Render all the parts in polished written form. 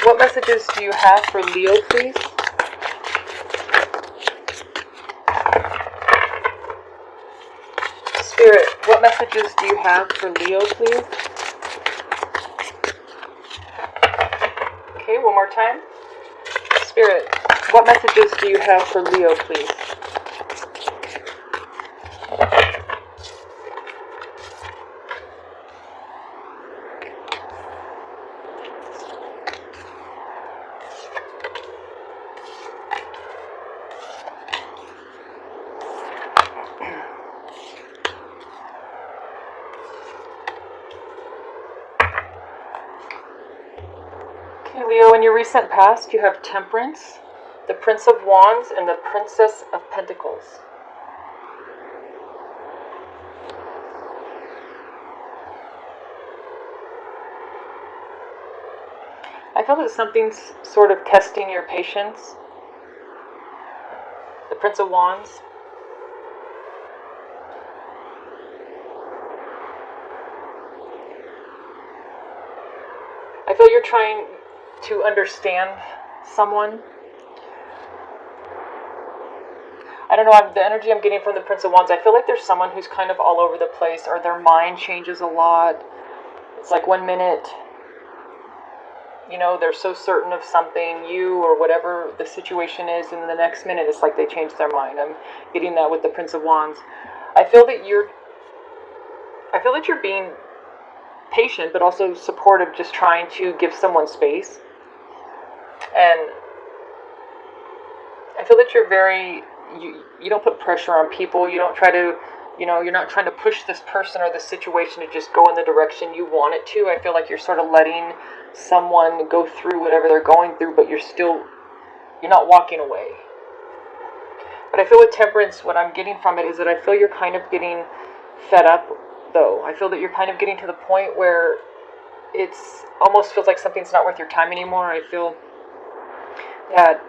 what messages do you have for Leo, please? Spirit, what messages do you have for Leo, please? Okay, one more time. Spirit, what messages do you have for Leo, please? Okay, Leo, in your recent past, you have Temperance, the Prince of Wands, and the Princess of Pentacles. I feel that something's sort of testing your patience. The Prince of Wands. I feel you're trying to understand someone. I don't know, the energy I'm getting from the Prince of Wands, I feel like there's someone who's kind of all over the place, or their mind changes a lot. It's like 1 minute, they're so certain of something, you or whatever the situation is, and the next minute it's like they change their mind. I'm getting that with the Prince of Wands. I feel that you're being patient, but also supportive, just trying to give someone space. And I feel that you're you don't put pressure on people. You don't try to, you're not trying to push this person or the situation to just go in the direction you want it to. I feel like you're sort of letting someone go through whatever they're going through, but you're not walking away. But I feel with Temperance, what I'm getting from it is that I feel you're kind of getting fed up, though. I feel that you're kind of getting to the point where it's almost feels like something's not worth your time anymore. I feel that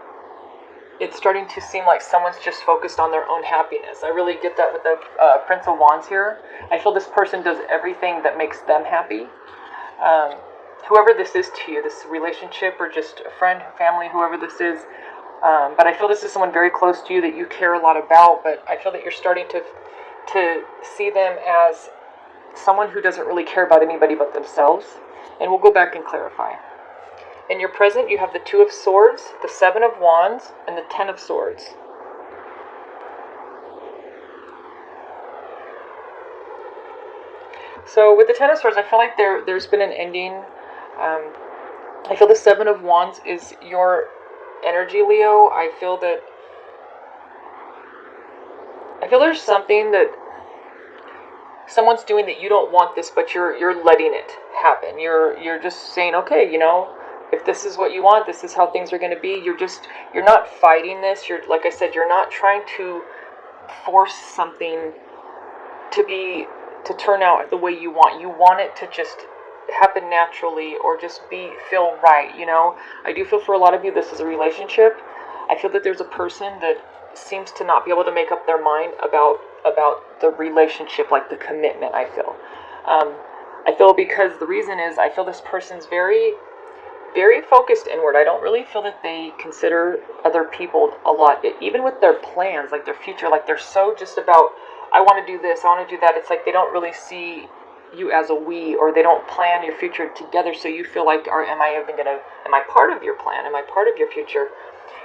it's starting to seem like someone's just focused on their own happiness. I really get that with the Prince of Wands here. I feel this person does everything that makes them happy. Whoever this is to you, this relationship or just a friend, family, whoever this is. But I feel this is someone very close to you that you care a lot about. But I feel that you're starting to see them as someone who doesn't really care about anybody but themselves. And we'll go back and clarify. In your present, you have the Two of Swords, the Seven of Wands, and the Ten of Swords. So with the Ten of Swords, I feel like there's been an ending. I feel the Seven of Wands is your energy, Leo. I feel there's something that someone's doing that you don't want this, but you're letting it happen. You're just saying, okay, if this is what you want, this is how things are going to be. You're not fighting this. Like I said, you're not trying to force something to turn out the way you want. You want it to just happen naturally, or just feel right. I do feel for a lot of you this is a relationship. I feel that there's a person that seems to not be able to make up their mind about the relationship, like the commitment. I feel because the reason is I feel this person's very, very focused inward. I don't really feel that they consider other people a lot, even with their plans, like their future. Like they're so just about, I want to do this, I want to do that. It's like they don't really see you as a we, or they don't plan your future together. So you feel like, am I part of your plan? Am I part of your future?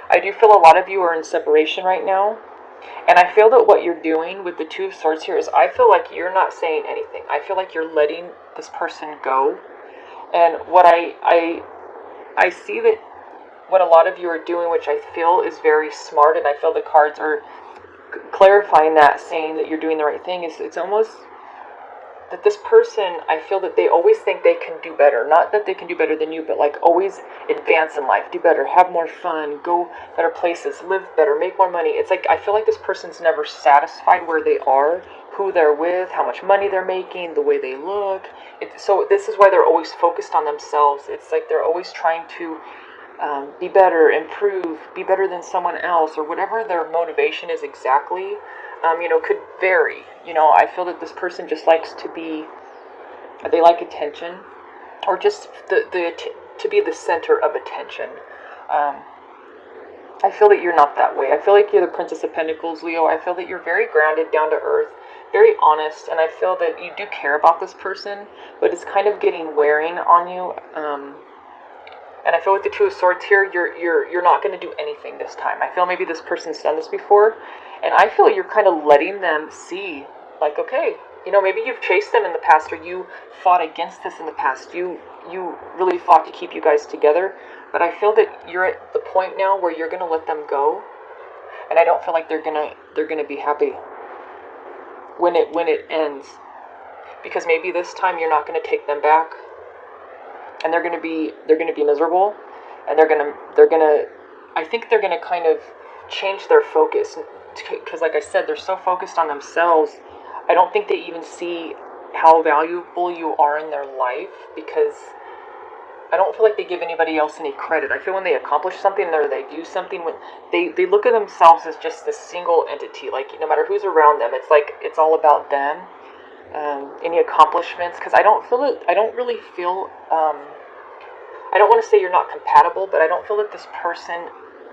I do feel a lot of you are in separation right now. And I feel that what you're doing with the Two of Swords here is I feel like you're not saying anything. I feel like you're letting this person go. And what I see that what a lot of you are doing, which I feel is very smart, and I feel the cards are clarifying that, saying that you're doing the right thing, is it's almost that this person, I feel that they always think they can do better. Not that they can do better than you, but like always advance in life, do better, have more fun, go better places, live better, make more money. It's like I feel like this person's never satisfied where they are, who they're with, how much money they're making, the way they look. So this is why they're always focused on themselves. It's like they're always trying to be better, improve, be better than someone else, or whatever their motivation is exactly. Could vary. I feel that this person just likes to be, they like attention, or just to be the center of attention. I feel that you're not that way. I feel like you're the Princess of Pentacles, Leo. I feel that you're very grounded, down to earth, very honest, and I feel that you do care about this person, but it's kind of getting wearing on you. And I feel with the Two of Swords here, you're not going to do anything this time. I feel maybe this person's done this before, and I feel you're kind of letting them see, like, okay, you know, maybe you've chased them in the past, or you fought against this in the past. You really fought to keep you guys together, but I feel that you're at the point now where you're going to let them go, and I don't feel like they're gonna be happy when it ends, because maybe this time you're not going to take them back, and they're gonna be miserable, and they're gonna I think they're gonna kind of change their focus, because like I said, they're so focused on themselves. I don't think they even see how valuable you are in their life, because I don't feel like they give anybody else any credit. I feel when they accomplish something or they do something, when they look at themselves as just this single entity, like no matter who's around them, it's like it's all about them. Any accomplishments, because I don't really feel, I don't want to say you're not compatible, but I don't feel that this person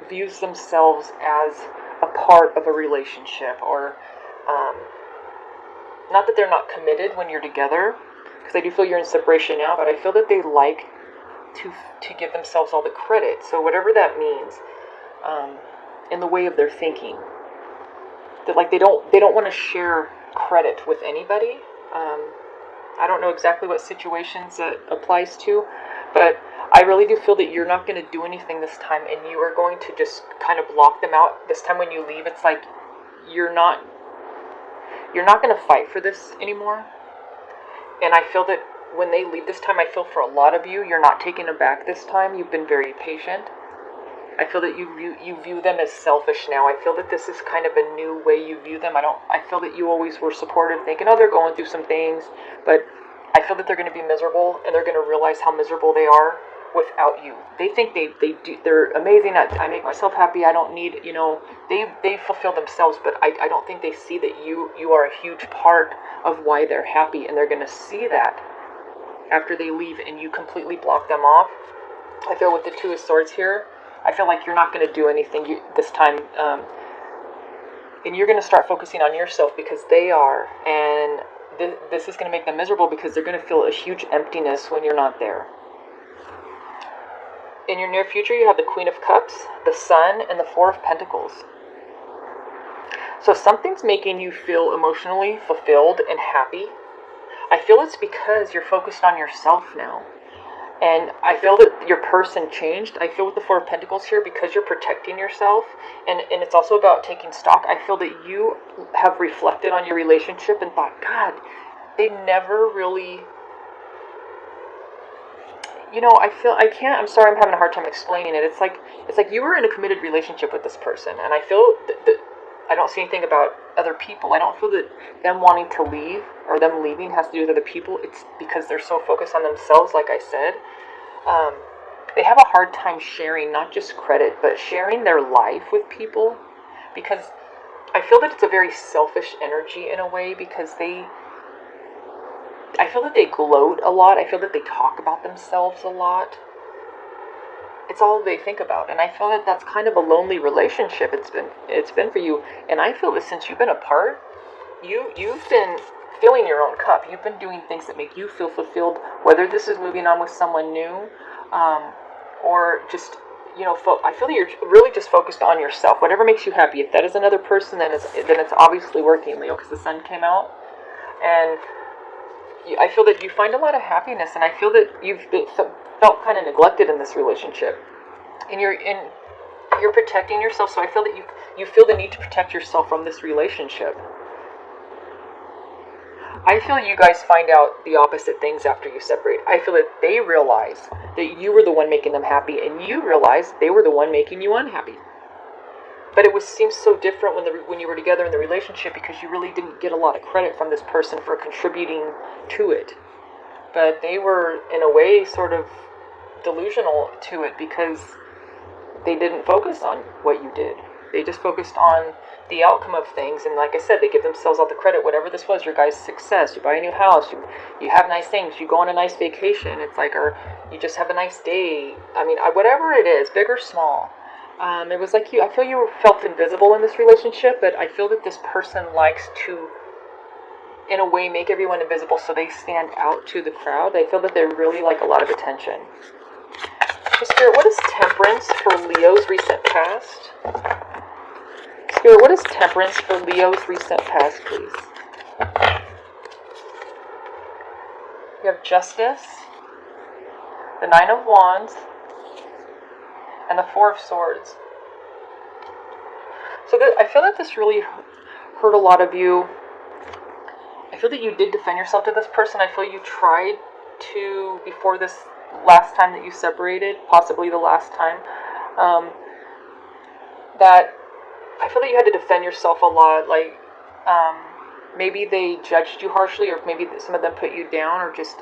views themselves as a part of a relationship, or not that they're not committed when you're together, because I do feel you're in separation now, but I feel that they like to give themselves all the credit. So whatever that means, in the way of their thinking, that like they don't want to share credit with anybody. I don't know exactly what situations that applies to, but I really do feel that you're not going to do anything this time, and you are going to just kind of block them out. This time when you leave, it's like you're not going to fight for this anymore. And I feel that when they leave this time, I feel for a lot of you, you're not taken aback this time. You've been very patient. I feel that you view them as selfish now. I feel that this is kind of a new way you view them. I feel that you always were supportive, thinking, oh, they're going through some things, but I feel that they're going to be miserable, and they're going to realize how miserable they are without you. They think they're amazing. I make myself happy. I don't need, they fulfill themselves, but I don't think they see that you are a huge part of why they're happy, and they're going to see that after they leave and you completely block them off. I feel with the Two of Swords here, I feel like you're not going to do anything this time, and you're going to start focusing on yourself, because they are, and this is going to make them miserable, because they're going to feel a huge emptiness when you're not there. In your near future, you have the Queen of Cups, the Sun, and the Four of Pentacles. So something's making you feel emotionally fulfilled and happy. I feel it's because you're focused on yourself now. And I feel that your person changed. I feel with the Four of Pentacles here, because you're protecting yourself, and it's also about taking stock. I feel that you have reflected on your relationship and thought, God, they never really, I'm sorry, I'm having a hard time explaining it. It's like you were in a committed relationship with this person, and I feel that I don't see anything about other people. I don't feel that them wanting to leave or them leaving has to do with other people. It's because they're so focused on themselves, like I said. They have a hard time sharing, not just credit, but sharing their life with people, because I feel that it's a very selfish energy in a way, because I feel that they gloat a lot. I feel that they talk about themselves a lot. It's all they think about, and I feel that that's kind of a lonely relationship it's been for you. And I feel that since you've been apart, you've been filling your own cup. You've been doing things that make you feel fulfilled, whether this is moving on with someone new, or just, I feel that you're really just focused on yourself. Whatever makes you happy. If that is another person, then it's obviously working, Leo, because the Sun came out, and I feel that you find a lot of happiness, and I feel that you've felt kind of neglected in this relationship, and you're protecting yourself. So I feel that you feel the need to protect yourself from this relationship. I feel you guys find out the opposite things after you separate. I feel that they realize that you were the one making them happy, and you realize they were the one making you unhappy. But it seems so different when you were together in the relationship, because you really didn't get a lot of credit from this person for contributing to it. But they were, in a way, sort of delusional to it, because they didn't focus on what you did. They just focused on the outcome of things, and like I said, they give themselves all the credit. Whatever this was, your guys' success. You buy a new house. You have nice things. You go on a nice vacation. It's like, or you just have a nice day. I mean, whatever it is, big or small. It was like I feel you felt invisible in this relationship, but I feel that this person likes to, in a way, make everyone invisible so they stand out to the crowd. I feel that they really like a lot of attention. So Spirit, what is temperance for Leo's recent past? Spirit, what is temperance for Leo's recent past, please? You have Justice, the Nine of Wands, and the Four of Swords. So I feel that this really hurt a lot of you. I feel that you did defend yourself to this person. I feel you tried to, before this last time that you separated, possibly the last time, that I feel that you had to defend yourself a lot. Like, maybe they judged you harshly, or maybe some of them put you down, or just,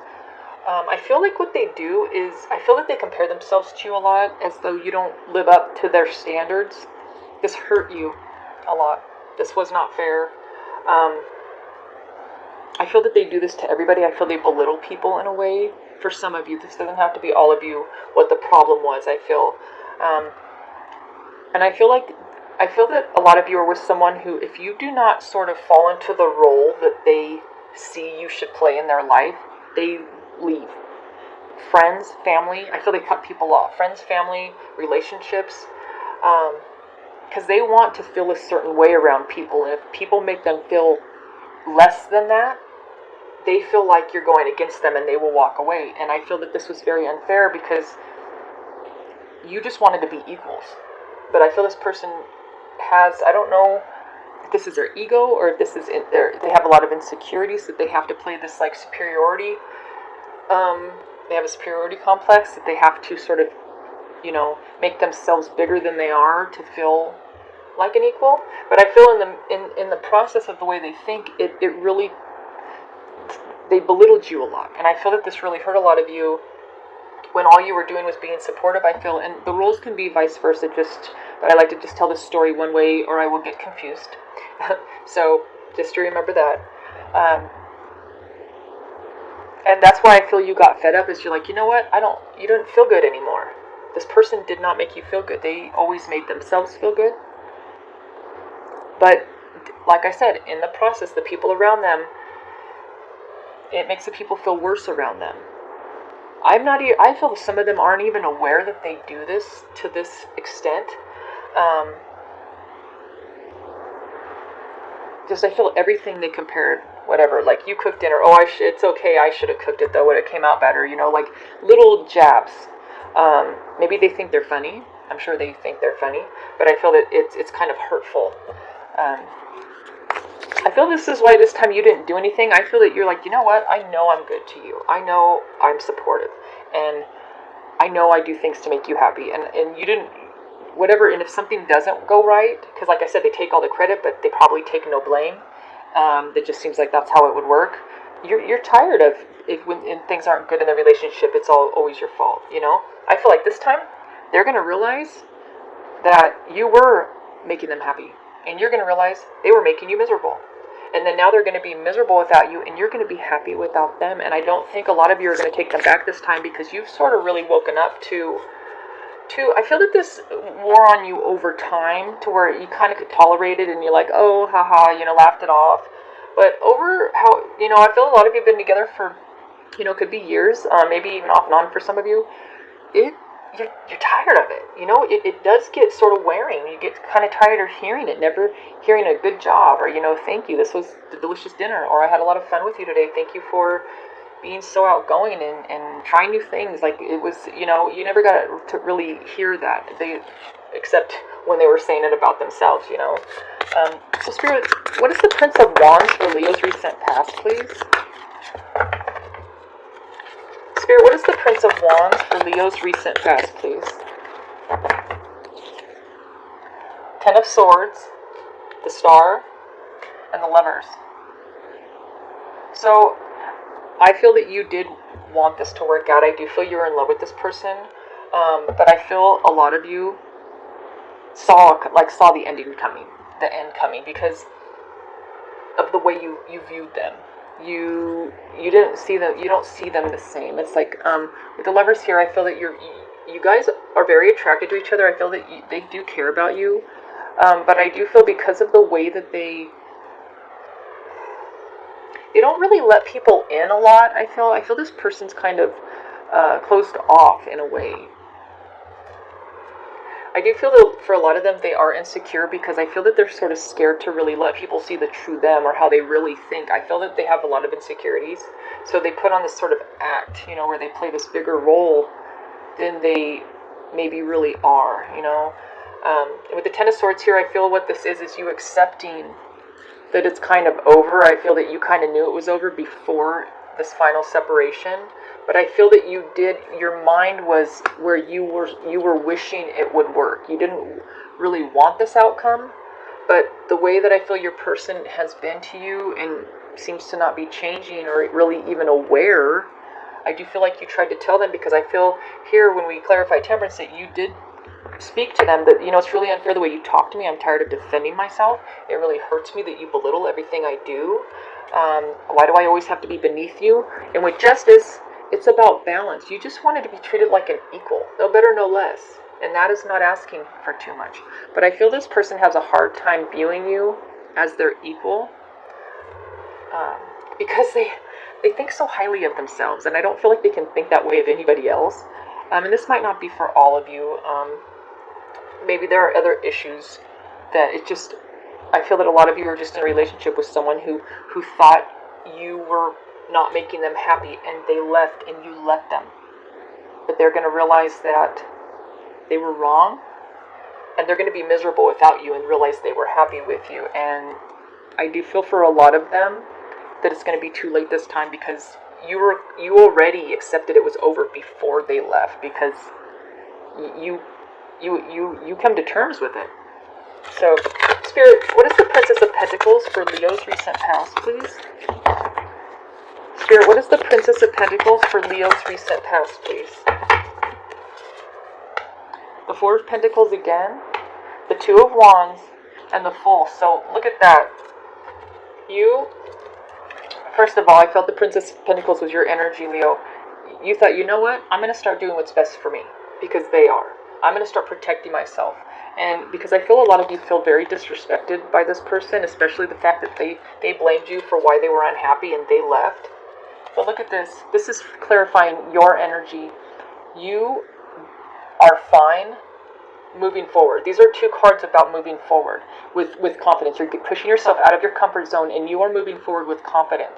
I feel like what they do is, I feel that they compare themselves to you a lot, as though you don't live up to their standards. This hurt you a lot. This was not fair. I feel that they do this to everybody. I feel they belittle people in a way. For some of you, this doesn't have to be all of you, what the problem was, I feel. And I feel that a lot of you are with someone who, if you do not sort of fall into the role that they see you should play in their life, they leave. Friends, family, I feel they cut people off. Friends, family, relationships, because they want to feel a certain way around people, and if people make them feel less than that, they feel like you're going against them and they will walk away. And I feel that this was very unfair because you just wanted to be equals. But I feel this person has, I don't know if this is their ego or if this is they have a lot of insecurities that they have to play this like superiority. They have a superiority complex that they have to sort of, make themselves bigger than they are to feel like an equal. But I feel in the process of the way they think, it really, they belittled you a lot. And I feel that this really hurt a lot of you when all you were doing was being supportive, I feel. And the roles can be vice versa, but I like to just tell this story one way or I will get confused. So just to remember that. And that's why I feel you got fed up, is you're like, you know what, you don't feel good anymore. This person did not make you feel good. They always made themselves feel good. But like I said, in the process, the people around them, it makes the people feel worse around them. I feel some of them aren't even aware that they do this to this extent. Just I feel everything they compared, whatever, like you cooked dinner, it's okay, I should have cooked it though, would it came out better, like little jabs. Maybe they think they're funny. I'm sure they think they're funny, but I feel that it's kind of hurtful. I feel this is why this time you didn't do anything. I feel that you're like, you know what? I know I'm good to you. I know I'm supportive. And I know I do things to make you happy. And you didn't, whatever, and if something doesn't go right, because like I said, they take all the credit, but they probably take no blame. It just seems like that's how it would work. You're tired of when things aren't good in the relationship, it's always your fault, I feel like this time, they're going to realize that you were making them happy. And you're going to realize they were making you miserable. And then now they're going to be miserable without you, and you're going to be happy without them. And I don't think a lot of you are going to take them back this time, because you've sort of really woken up to I feel that this wore on you over time, to where you kind of could tolerate it, and you're like, oh, haha, laughed it off. But over how, I feel a lot of you have been together for, could be years, maybe even off and on for some of you. You're tired of it, it does get sort of wearing. You get kind of tired of hearing it, never hearing a good job, or, thank you, this was the delicious dinner, or I had a lot of fun with you today, thank you for being so outgoing and trying new things. Like, it was, you never got to really hear that, except when they were saying it about themselves, So Spirit, what is the Prince of Wands for Leo's recent past, please? Spirit, what is the Prince of Wands for Leo's recent past, please? Ten of Swords, the Star, and the Lovers. So, I feel that you did want this to work out. I do feel you're in love with this person. But I feel a lot of you saw the ending coming, the end coming, because of the way you viewed them. You didn't see them. You don't see them the same. It's like with the Lovers here, I feel that you guys are very attracted to each other. I feel that they do care about you, but I do feel because of the way that they don't really let people in a lot. I feel this person's kind of closed off in a way. I do feel that for a lot of them, they are insecure because I feel that they're sort of scared to really let people see the true them or how they really think. I feel that they have a lot of insecurities. So they put on this sort of act, where they play this bigger role than they maybe really are, With the Ten of Swords here, I feel what this is you accepting that it's kind of over. I feel that you kind of knew it was over before this final separation. But I feel that your mind was where you were wishing it would work. You didn't really want this outcome, but the way that I feel your person has been to you and seems to not be changing or really even aware, I do feel like you tried to tell them, because I feel here when we clarify Temperance that you did speak to them that, it's really unfair the way you talk to me. I'm tired of defending myself. It really hurts me that you belittle everything I do. Why do I always have to be beneath you? And with Justice, it's about balance. You just wanted to be treated like an equal. No better, no less. And that is not asking for too much. But I feel this person has a hard time viewing you as their equal because they think so highly of themselves. And I don't feel like they can think that way of anybody else. And this might not be for all of you. Maybe there are other issues that I feel that a lot of you are just in a relationship with someone who thought you were not making them happy, and they left, and you let them. But they're going to realize that they were wrong, and they're going to be miserable without you and realize they were happy with you. And I do feel for a lot of them that it's going to be too late this time, because you already accepted it was over before they left, because you come to terms with it. So, Spirit, what is the Princess of Pentacles for Leo's recent past, please? Spirit, what is the Princess of Pentacles for Leo's recent past, please? The Four of Pentacles again, the Two of Wands, and the Fool. So look at that. First of all, I felt the Princess of Pentacles was your energy, Leo. You thought, you know what? I'm going to start doing what's best for me, because they are. I'm going to start protecting myself. And because I feel a lot of you feel very disrespected by this person, especially the fact that they blamed you for why they were unhappy and they left. But look at this. This is clarifying your energy. You are fine moving forward. These are two cards about moving forward with confidence. You're pushing yourself out of your comfort zone, and you are moving forward with confidence.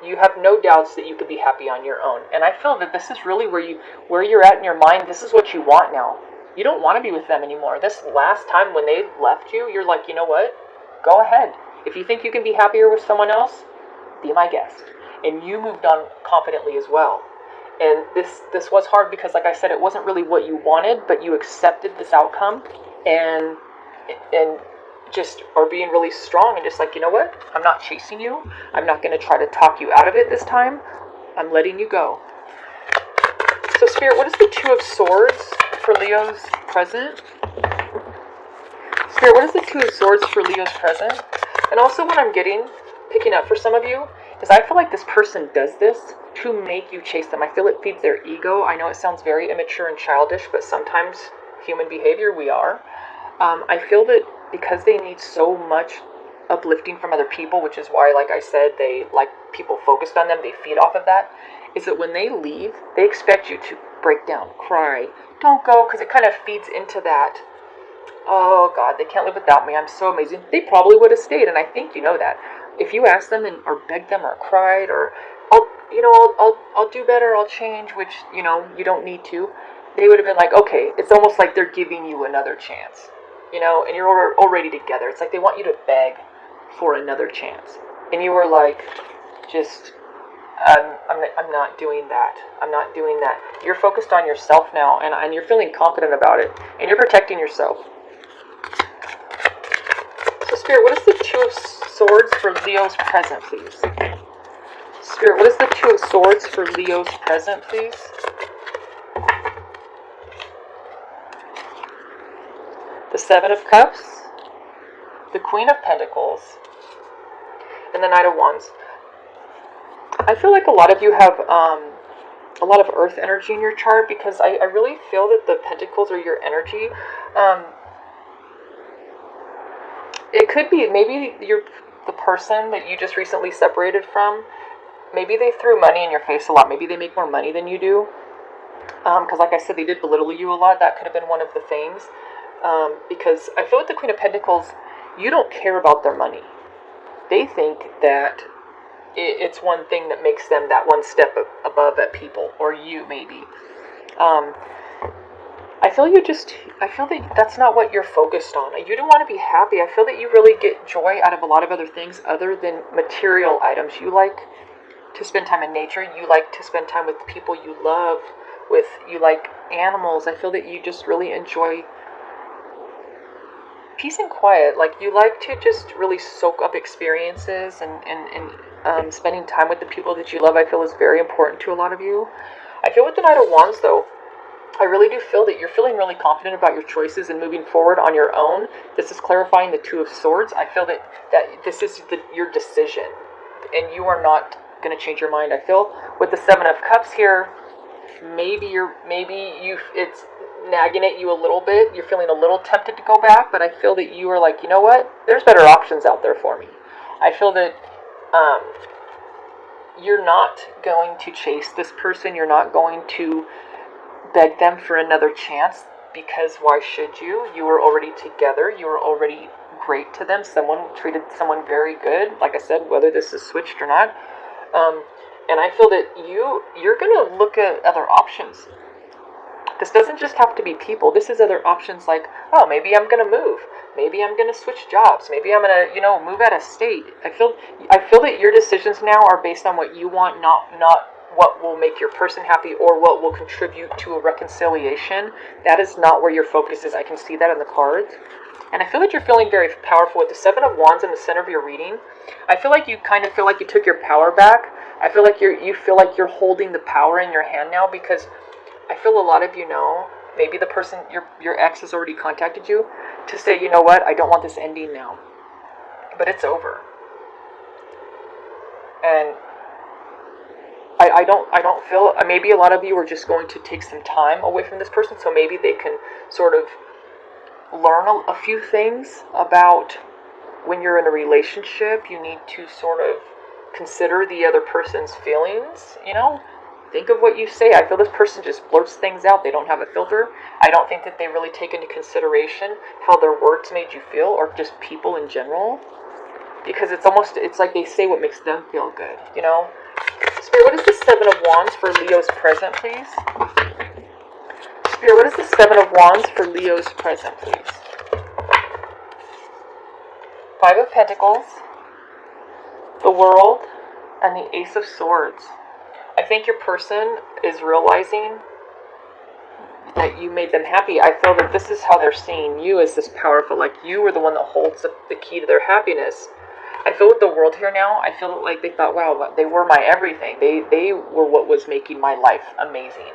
You have no doubts that you could be happy on your own. And I feel that this is really where you're at in your mind. This is what you want now. You don't want to be with them anymore. This last time when they left you, you're like, you know what? Go ahead. If you think you can be happier with someone else, be my guest. And you moved on confidently as well. And this was hard because, like I said, it wasn't really what you wanted, but you accepted this outcome and just are being really strong and just like, you know what? I'm not chasing you. I'm not going to try to talk you out of it this time. I'm letting you go. So, Spirit, what is the Two of Swords for Leo's present? Spirit, what is the Two of Swords for Leo's present? And also what I'm picking up for some of you, is I feel like this person does this to make you chase them. I feel it feeds their ego. I know it sounds very immature and childish, but sometimes human behavior, we are. I feel that because they need so much uplifting from other people, which is why, like I said, they like people focused on them, they feed off of that, is that when they leave, they expect you to break down, cry, don't go, because it kind of feeds into that, oh God, they can't live without me, I'm so amazing. They probably would have stayed, and I think you know that. If you asked them or begged them or cried or I'll do better, I'll change, which you don't need to, they would have been like, okay. It's almost like they're giving you another chance, and you're already together. It's like they want you to beg for another chance, and you were like, just I'm not doing that. I'm not doing that. You're focused on yourself now, and you're feeling confident about it, and you're protecting yourself. So, Spirit, what is the Two of Swords for Leo's present, please? Spirit, what is the Two of Swords for Leo's present, please? The Seven of Cups, the Queen of Pentacles, and the Knight of Wands. I feel like a lot of you have a lot of earth energy in your chart, because I really feel that the Pentacles are your energy. It could be maybe you're the person that you just recently separated from. Maybe they threw money in your face a lot. Maybe they make more money than you do. Because like I said, they did belittle you a lot. That could have been one of the things. Because I feel with the Queen of Pentacles, you don't care about their money. They think that it's one thing that makes them that one step above at people, or you maybe. I feel that that's not what you're focused on. You don't want to be happy. I feel that you really get joy out of a lot of other things other than material items. You like to spend time in nature. You like to spend time with the people you love. You like animals. I feel that you just really enjoy peace and quiet. Like, you like to just really soak up experiences, and spending time with the people that you love, I feel, is very important to a lot of you. I feel with the Knight of Wands, though, I really do feel that you're feeling really confident about your choices and moving forward on your own. This is clarifying the Two of Swords. I feel that this is your decision, and you are not going to change your mind. I feel with the Seven of Cups here, maybe it's nagging at you a little bit. You're feeling a little tempted to go back, but I feel that you are like, you know what? There's better options out there for me. I feel that you're not going to chase this person. You're not going to beg them for another chance, because why should you? You were already together. You were already great to them. Someone treated someone very good. Like I said, whether this is switched or not. And I feel that you're going to look at other options. This doesn't just have to be people. This is other options like, oh, maybe I'm going to move. Maybe I'm going to switch jobs. Maybe I'm going to, move out of state. I feel that your decisions now are based on what you want, not what will make your person happy or what will contribute to a reconciliation. That is not where your focus is. I can see that in the cards. And I feel that you're feeling very powerful with the Seven of Wands in the center of your reading. I feel like you kind of feel like you took your power back. I feel like you feel like you're holding the power in your hand now, because I feel a lot of you know, maybe the person, your ex has already contacted you to say, you know what, I don't want this ending now. But it's over. And I don't feel, maybe a lot of you are just going to take some time away from this person, so maybe they can sort of learn a few things about when you're in a relationship. You need to sort of consider the other person's feelings, Think of what you say. I feel this person just blurts things out. They don't have a filter. I don't think that they really take into consideration how their words made you feel, or just people in general. Because it's like they say what makes them feel good, Spirit, what is the Seven of Wands for Leo's present, please? Spirit, what is the Seven of Wands for Leo's present, please? Five of Pentacles, the World, and the Ace of Swords. I think your person is realizing that you made them happy. I feel that this is how they're seeing you, as this powerful, like you were the one that holds the key to their happiness. I feel with the World here now, I feel like they thought, wow, they were my everything. They were what was making my life amazing.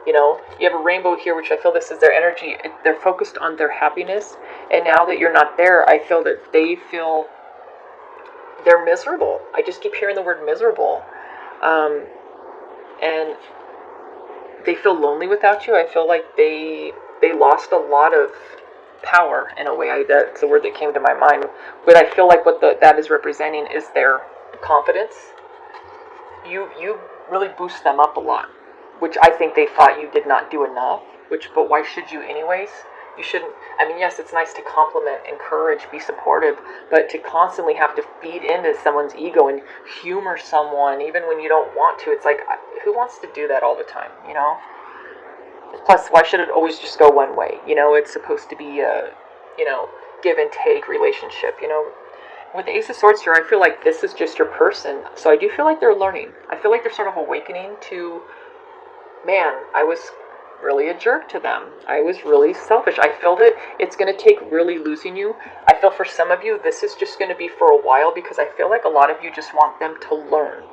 You have a rainbow here, which I feel this is their energy. They're focused on their happiness. And now that you're not there, I feel that they feel they're miserable. I just keep hearing the word miserable. And they feel lonely without you. I feel like they lost a lot of power in a way. That's the word that came to my mind. But I feel like what that is representing is their confidence. You really boost them up a lot, which I think they thought you did not do enough. But why should you anyways? You shouldn't. Yes, it's nice to compliment, encourage, be supportive, but to constantly have to feed into someone's ego and humor someone even when you don't want to, it's like, who wants to do that all the time, Plus, why should it always just go one way? It's supposed to be a, give and take relationship, With the Ace of Swords here, I feel like this is just your person. So I do feel like they're learning. I feel like they're sort of awakening to, man, I was really a jerk to them. I was really selfish. I feel that it's going to take really losing you. I feel for some of you, this is just going to be for a while, because I feel like a lot of you just want them to learn,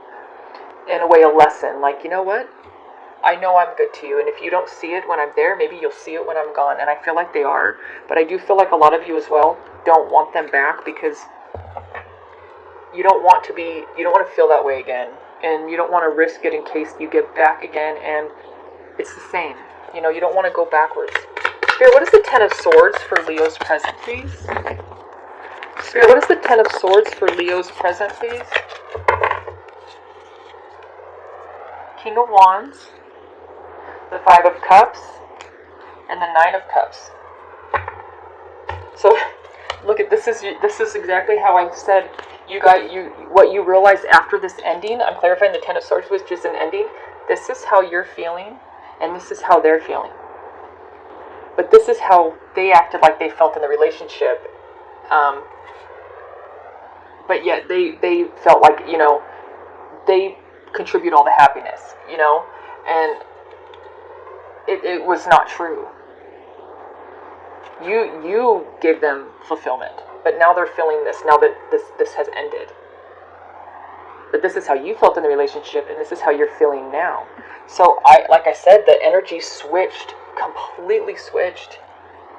in a way, a lesson. Like, you know what? I know I'm good to you, and if you don't see it when I'm there, maybe you'll see it when I'm gone. And I feel like they are, but I do feel like a lot of you as well don't want them back because you don't want to feel that way again, and you don't want to risk it in case you get back again and it's the same. You don't want to go backwards. Spirit, what is the Ten of Swords for Leo's present, please? Spirit, what is the Ten of Swords for Leo's present, please? King of Wands, the Five of Cups, and the Nine of Cups. So, look at this is exactly how I said what you realize after this ending. I'm clarifying the Ten of Swords was just an ending. This is how you're feeling, and this is how they're feeling. But this is how they acted like they felt in the relationship. But yet they felt like, they contribute all the happiness, and it was not true. You gave them fulfillment, but now they're feeling this, now that this has ended. But this is how you felt in the relationship, and this is how you're feeling now. So like I said, the energy completely switched.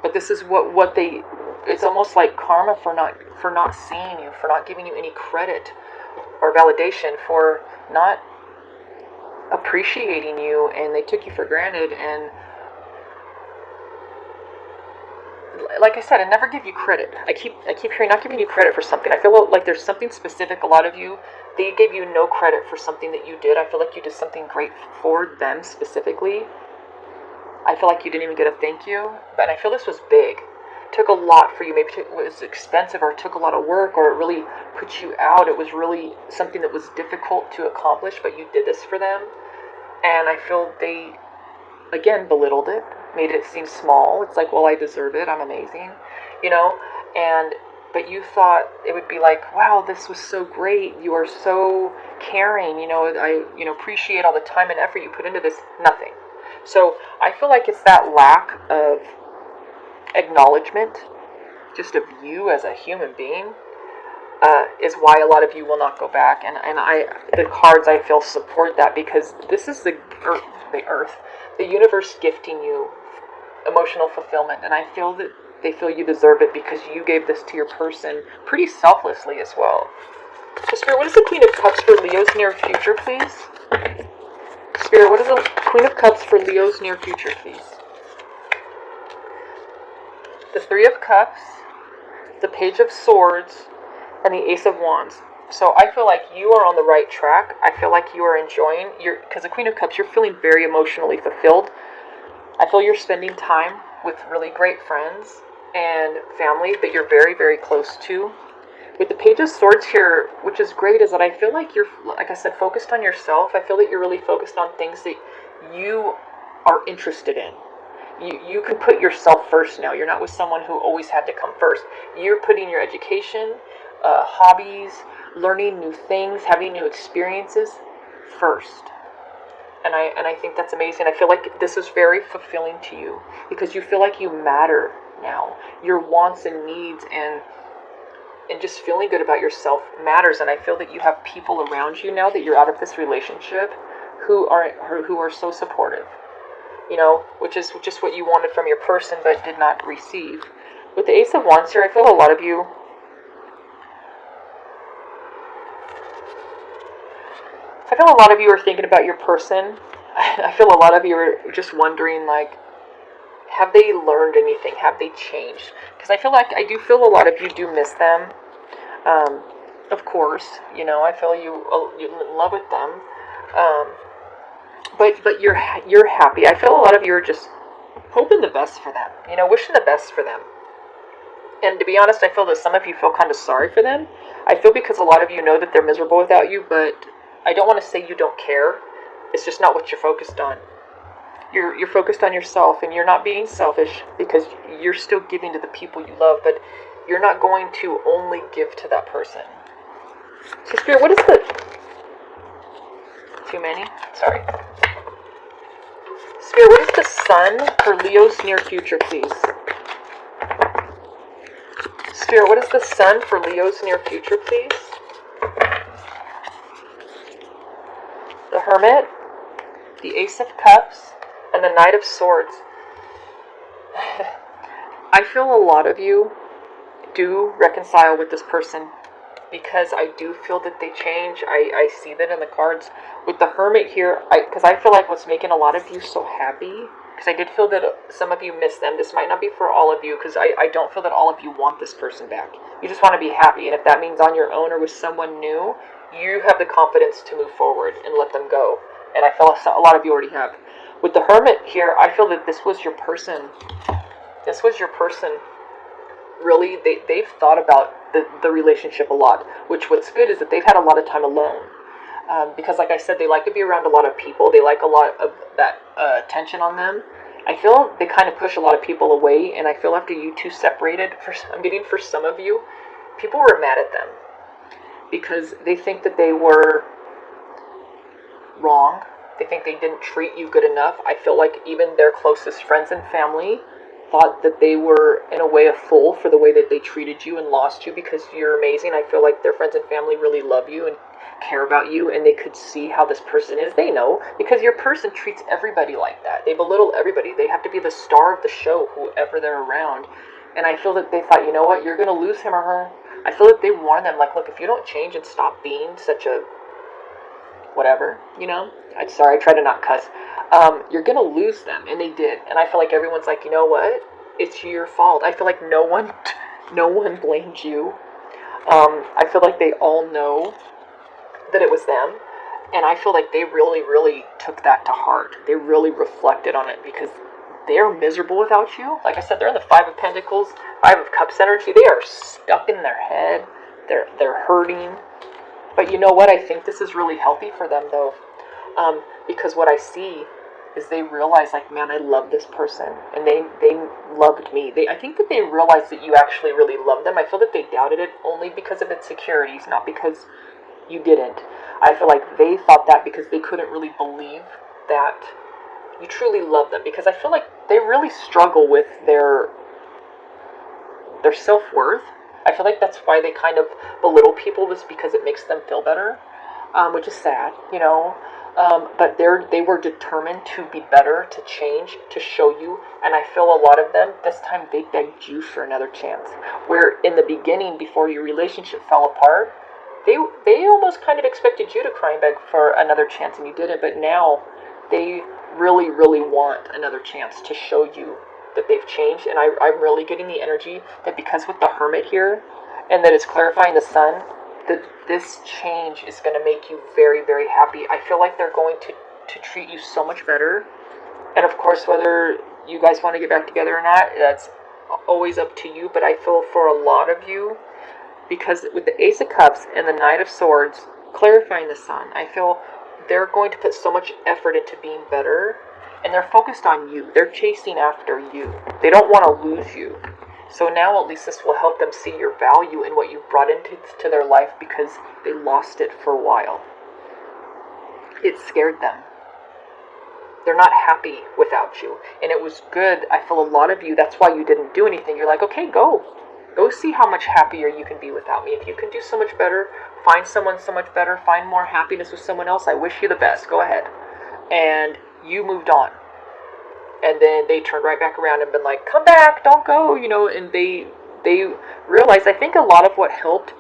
But this is what they, it's almost like karma for not seeing you, for not giving you any credit or validation, for not appreciating you, and they took you for granted. And like I said, I never give you credit. I keep hearing not giving you credit for something. I feel like there's something specific. A lot of you, they gave you no credit for something that you did. I feel like you did something great for them specifically. I feel like you didn't even get a thank you. But I feel this was big. It took a lot for you. Maybe it was expensive, or it took a lot of work, or it really put you out. It was really something that was difficult to accomplish, but you did this for them. And I feel they, again, belittled it, made it seem small. It's like, well, I deserve it. I'm amazing, but you thought it would be like, wow, this was so great. You are so caring. I appreciate all the time and effort you put into this. Nothing. So I feel like it's that lack of acknowledgement, just of you as a human being, is why a lot of you will not go back. And the cards, I feel, support that, because this is the earth, the universe gifting you emotional fulfillment. And I feel that they feel you deserve it because you gave this to your person pretty selflessly as well. So Spirit, what is the Queen of Cups for Leo's near future, please? Spirit, what is the Queen of Cups for Leo's near future, please? The Three of Cups, the Page of Swords, and the Ace of Wands. So I feel like you are on the right track. I feel like you are enjoying because the Queen of Cups, you're feeling very emotionally fulfilled. I feel you're spending time with really great friends and family that you're very, very close to. With the Page of Swords here, which is great, is that I feel like you're, like I said, focused on yourself. I feel that you're really focused on things that you are interested in. You can put yourself first now. You're not with someone who always had to come first. You're putting your education, hobbies, learning new things, having new experiences first. And I think that's amazing. I feel like this is very fulfilling to you because you feel like you matter now. Your wants and needs and just feeling good about yourself matters. And I feel that you have people around you now that you're out of this relationship who are so supportive, which is just what you wanted from your person but did not receive. With the Ace of Wands here, I feel a lot of you are thinking about your person. I feel a lot of you are just wondering, like, have they learned anything? Have they changed? Because I do feel a lot of you do miss them. Of course, I feel you're in love with them. But you're happy. I feel a lot of you are just hoping the best for them. Wishing the best for them. And to be honest, I feel that some of you feel kind of sorry for them. I feel because a lot of you know that they're miserable without you, but I don't want to say you don't care. It's just not what you're focused on. You're focused on yourself, and you're not being selfish because you're still giving to the people you love, but you're not going to only give to that person. So Spirit, what is too many? Sorry. Spirit, what is the Sun for Leo's near future, please? Spirit, what is the Sun for Leo's near future, please? The Hermit, the Ace of Cups and the Knight of Swords. I feel a lot of you do reconcile with this person because I do feel that they change. I see that in the cards. With the Hermit here, because I feel like what's making a lot of you so happy, because I did feel that some of you miss them. This might not be for all of you, because I don't feel that all of you want this person back. You just want to be happy, and if that means on your own or with someone new, you have the confidence to move forward and let them go. And I feel a lot of you already have. With the Hermit here, I feel that this was your person. This was your person. Really, they've thought about the relationship a lot, which what's good is that they've had a lot of time alone. Because like I said, they like to be around a lot of people. They like a lot of that attention on them. I feel they kind of push a lot of people away, and I feel after you two separated, I'm getting for some of you, people were mad at them because they think that they were wrong. They think they didn't treat you good enough. I feel like even their closest friends and family thought that they were, in a way, a fool for the way that they treated you and lost you because you're amazing. I feel like their friends and family really love you and care about you, and they could see how this person is. They know, because your person treats everybody like that. They belittle everybody. They have to be the star of the show, whoever they're around. And I feel that they thought, you know what, you're going to lose him or her. I feel that they warned them, like, look, if you don't change and stop being such a whatever, you know, I'm sorry, I try to not cuss, you're going to lose them. And they did. And I feel like everyone's like, you know what, it's your fault. I feel like no one blamed you. I feel like they all know that it was them, and I feel like they really, really took that to heart. They really reflected on it because they're miserable without you. Like I said, they're in the Five of Pentacles, Five of Cups energy. They are stuck in their head. They're hurting. But you know what? I think this is really healthy for them, though, because what I see is they realize, like, man, I love this person, and they loved me. I think that they realized that you actually really loved them. I feel that they doubted it only because of insecurities, not because you didn't. I feel like they thought that because they couldn't really believe that you truly love them, because I feel like they really struggle with their self-worth. I feel like that's why they kind of belittle people, is because it makes them feel better, which is sad, you know. But they were determined to be better, to change, to show you. And I feel a lot of them, this time they begged you for another chance. Where in the beginning, before your relationship fell apart, they almost kind of expected you to cry and beg for another chance, and you didn't. But now they really, really want another chance to show you that they've changed. And I'm really getting the energy that because with the Hermit here, and that it's clarifying the Sun, that this change is going to make you very, very happy. I feel like they're going to treat you so much better. And of course, whether you guys want to get back together or not, that's always up to you. But I feel for a lot of you, because with the Ace of Cups and the Knight of Swords clarifying the Sun, I feel they're going to put so much effort into being better, and they're focused on you. They're chasing after you. They don't want to lose you. So now at least this will help them see your value in what you've brought into their life, because they lost it for a while. It scared them. They're not happy without you. And it was good. I feel a lot of you, that's why you didn't do anything. You're like, okay, go. Go see how much happier you can be without me. If you can do so much better, find someone so much better, find more happiness with someone else, I wish you the best. Go ahead. And you moved on. And then they turned right back around and been like, come back, don't go, you know. And they realized, I think a lot of what helped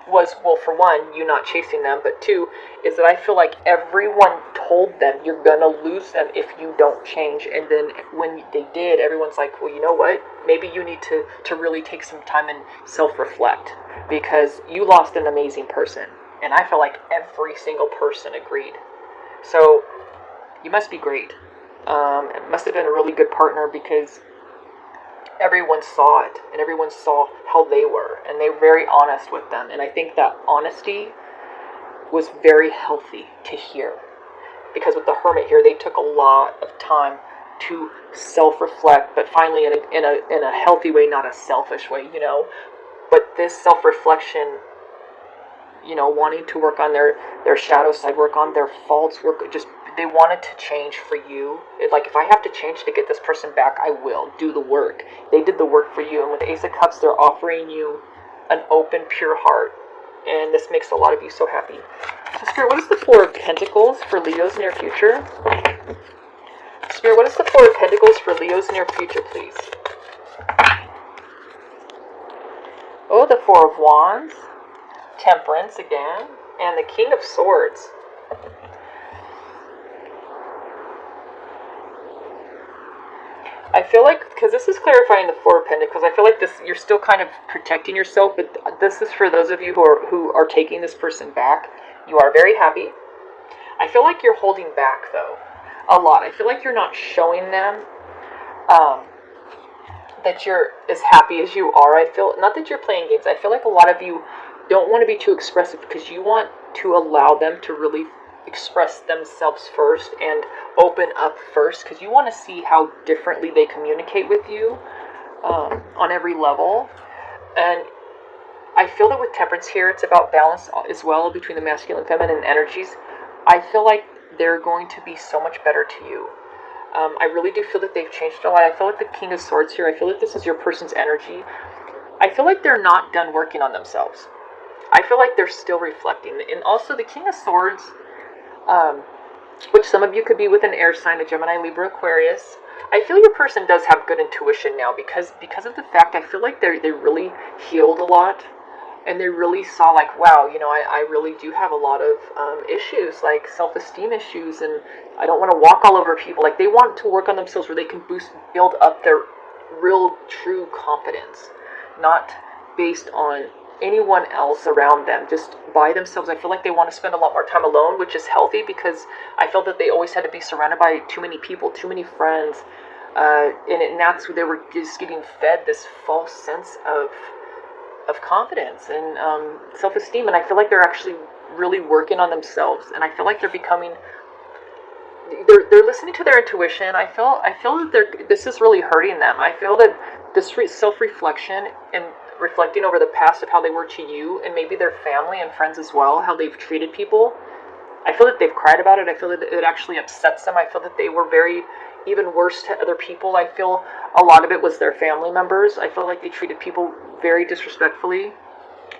was, well, for one, you not chasing them, but two, is that I feel like everyone told them you're going to lose them if you don't change. And then when they did, everyone's like, well, you know what? Maybe you need to really take some time and self-reflect, because you lost an amazing person. And I feel like every single person agreed. So you must be great. It must have been a really good partner, because everyone saw it, and everyone saw how they were, and they were very honest with them. And I think that honesty was very healthy to hear, because with the Hermit here, they took a lot of time to self-reflect, but finally in a healthy way, not a selfish way, you know. But this self-reflection, you know, wanting to work on their shadow side, work on their faults, they wanted to change for you. Like, if I have to change to get this person back, I will do the work. They did the work for you. And with Ace of Cups, they're offering you an open, pure heart. and this makes a lot of you so happy. So Spirit, what is the Four of Pentacles for Leo's near future? Spirit, what is the Four of Pentacles for Leo's near future, please? Oh, the Four of Wands, Temperance again, and the King of Swords. I feel like, because this is clarifying the Four of Pentacles, I feel like this, you're still kind of protecting yourself, but this is for those of you who are taking this person back. You are very happy. I feel like you're holding back, though, a lot. I feel like you're not showing them that you're as happy as you are. I feel, not that you're playing games, I feel like a lot of you don't want to be too expressive because you want to allow them to really express themselves first and open up first, because you want to see how differently they communicate with you on every level. And I feel that with Temperance here, it's about balance as well between the masculine and feminine energies. I feel like they're going to be so much better to you. I really do feel that they've changed a lot. I feel like the King of Swords here, I feel like this is your person's energy. I feel like they're not done working on themselves. I feel like they're still reflecting. And also the King of Swords, which some of you could be with an air sign, a Gemini, Libra, Aquarius. I feel your person does have good intuition now because of the fact I feel like they really healed a lot. And they really saw like, wow, you know, I really do have a lot of issues, like self-esteem issues, and I don't want to walk all over people. Like, they want to work on themselves where they can build up their real, true confidence, not based on anyone else around them, just by themselves. I feel like they want to spend a lot more time alone, which is healthy, because I felt that they always had to be surrounded by too many people, too many friends, and that's where they were just getting fed this false sense of confidence and self-esteem. And I feel like they're actually really working on themselves, and I feel like they're becoming, they're listening to their intuition. I feel that this is really hurting them. I feel that this self-reflection and reflecting over the past of how they were to you, and maybe their family and friends as well, how they've treated people, I feel that they've cried about it. I feel that it actually upsets them. I feel that they were very even worse to other people. I feel a lot of it was their family members. I feel like they treated people very disrespectfully.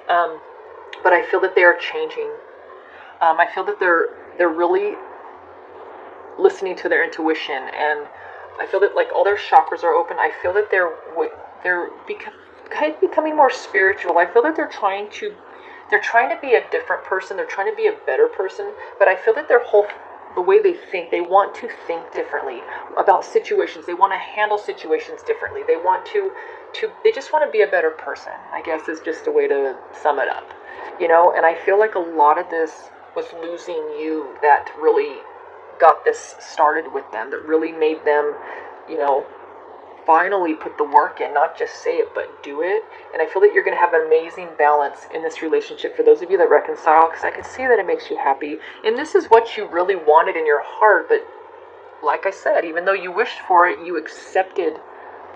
But I feel that they are changing. I feel that they're really listening to their intuition, and I feel that like all their chakras are open. I feel that they're becoming more spiritual. I feel that they're trying to be a different person. They're trying to be a better person. But I feel that the way they think, they want to think differently about situations. They want to handle situations differently. They just want to be a better person, I guess, is just a way to sum it up. You know, and I feel like a lot of this was losing you that really got this started with them, that really made them, you know, finally put the work in, not just say it, but do it. And I feel that you're going to have an amazing balance in this relationship for those of you that reconcile, because I can see that it makes you happy. And this is what you really wanted in your heart, but like I said, even though you wished for it, you accepted,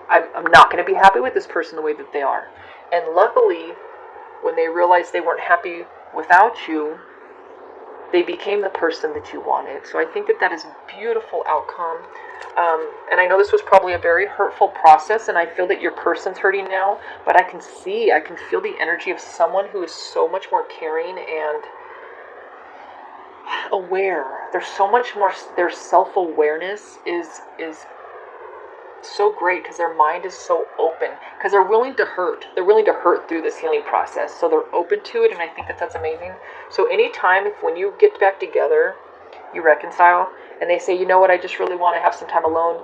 I'm not going to be happy with this person the way that they are. And luckily, when they realized they weren't happy without you, they became the person that you wanted. So I think that is a beautiful outcome. And I know this was probably a very hurtful process, and I feel that your person's hurting now, but I can feel the energy of someone who is so much more caring and aware. There's so much more, their self-awareness is so great, because their mind is so open, because they're willing to hurt through this healing process, so they're open to it. And I think that that's amazing. So anytime, when you get back together, you reconcile, and they say, you know what, I just really want to have some time alone,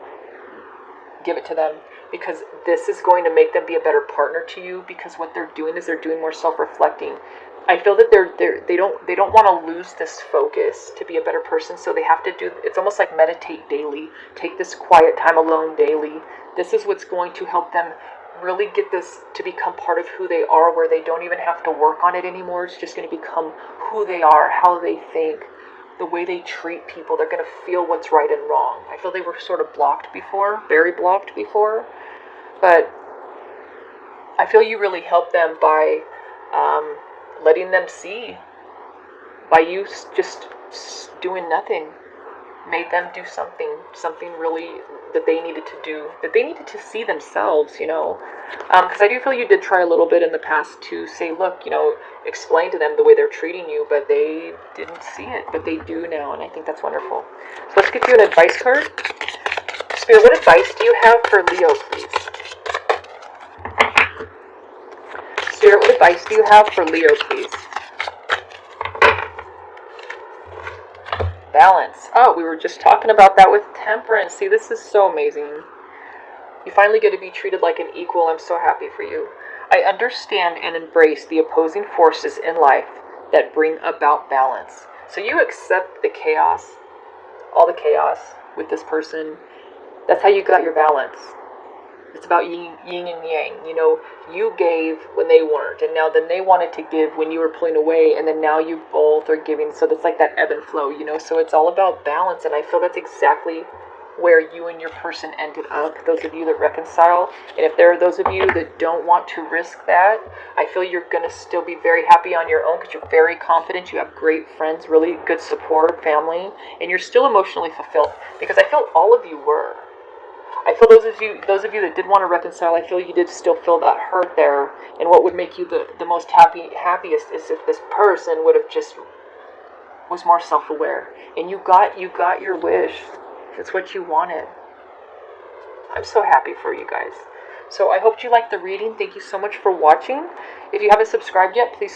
give it to them, because this is going to make them be a better partner to you, because what they're doing is they're doing more self-reflecting. I feel that they don't want to lose this focus to be a better person, so they have to do, it's almost like meditate daily, take this quiet time alone daily. This is what's going to help them really get this to become part of who they are, where they don't even have to work on it anymore. It's just going to become who they are, how they think, the way they treat people. They're going to feel what's right and wrong. I feel they were sort of blocked before, very blocked before, but I feel you really helped them by letting them see, by you just doing nothing, made them do something really that they needed to do, that they needed to see themselves, because I do feel you did try a little bit in the past to say, look, explain to them the way they're treating you, but they didn't see it, but they do now, and I think that's wonderful. So let's get you an advice card. Spirit, what advice do you have for Leo, please? Spirit, what advice do you have for Leo, please? Balance. Oh, we were just talking about that with Temperance. See, this is so amazing. You finally get to be treated like an equal. I'm so happy for you. I understand and embrace the opposing forces in life that bring about balance. So you accept the chaos, all the chaos with this person. That's how you got your balance. It's about yin and yang. You gave when they weren't, and now then they wanted to give when you were pulling away, and then now you both are giving. So it's like that ebb and flow, So it's all about balance, and I feel that's exactly where you and your person ended up. Those of you that reconcile, and if there are those of you that don't want to risk that, I feel you're going to still be very happy on your own because you're very confident. You have great friends, really good support, family, and you're still emotionally fulfilled because I feel all of you were. I feel those of you that did want to reconcile, I feel you did still feel that hurt there. And what would make you the most happiest is if this person would have just was more self-aware. And you got your wish. It's what you wanted. I'm so happy for you guys. So I hope you liked the reading. Thank you so much for watching. If you haven't subscribed yet, please